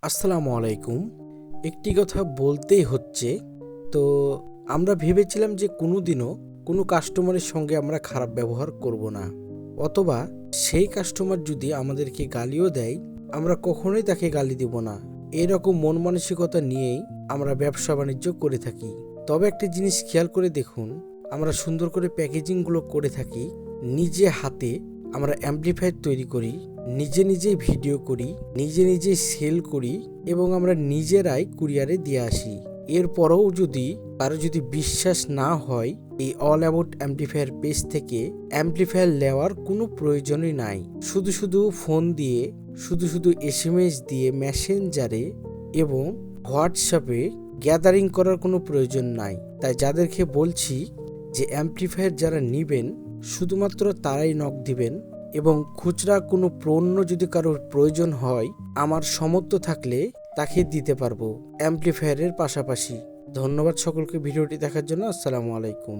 আসসালামু আলাইকুম। একটি কথা বলতেই হচ্ছে। তো আমরা ভেবেছিলাম যে কোনোদিনও কোনো কাস্টমারের সঙ্গে আমরা খারাপ ব্যবহার করব না, অথবা সেই কাস্টমার যদি আমাদেরকে গালিও দেয় আমরা কখনোই তাকে গালি দেব না। এরকম মন মানসিকতা নিয়েই আমরা ব্যবসা বাণিজ্য করে থাকি। তবে একটা জিনিস খেয়াল করে দেখুন, আমরা সুন্দর করে প্যাকেজিংগুলো করে থাকি, নিজে হাতে আমরা অ্যাম্প্লিফায়ার তৈরি করি, নিজে নিজেই ভিডিও করি, নিজে নিজেই সেল করি এবং আমরা নিজেরাই কুরিয়ারে দিয়ে আসি। এরপরেও যদি কারো যদি বিশ্বাস না হয়, এই অল অ্যাবাউট অ্যাম্প্লিফায়ার পেজ থেকে অ্যাম্প্লিফায়ার নেওয়ার কোনো প্রয়োজনই নাই। শুধু শুধু ফোন দিয়ে, শুধু শুধু এসএমএস দিয়ে, মেসেঞ্জারে এবং হোয়াটসঅ্যাপে গ্যাদারিং করার কোনো প্রয়োজন নাই। তাই যাদেরকে বলছি যে অ্যাম্প্লিফায়ার যারা নেবেন শুধুমাত্র তারাই নক দিবেন, এবং খুচরা কোনো পণ্য যদি কারোর প্রয়োজন হয় আমার সামর্থ্য থাকলে তাকে দিতে পারবো অ্যাম্প্লিফায়ারের পাশাপাশি। ধন্যবাদ সকলকে ভিডিওটি দেখার জন্য। আসসালামু আলাইকুম।